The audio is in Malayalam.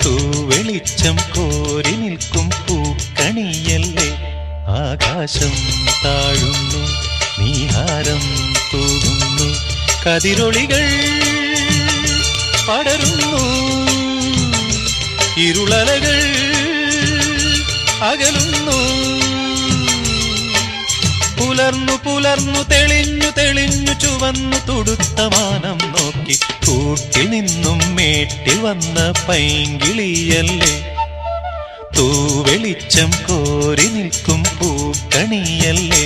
തൂവെളിച്ചം കോരി നിൽക്കും പൂക്കണിയല്ലേ. ആകാശം താഴുന്നു, നീഹാരം തൂകുന്നു, കതിരൊളികൾ പടരുന്നു, ഇരുളലകൾ അകലുന്നു. പുലർന്നു പുലർന്നു തെളിഞ്ഞു തെളിഞ്ഞു ചുവന്നു തുടുത്ത മാനം നോക്കി കൂട്ടിൽ നിന്നും മേട്ടിൽ വന്ന പൈങ്കിളിയല്ലേ. തൂവെളിച്ചം കോരി നിൽക്കും പൂക്കണിയല്ലേ.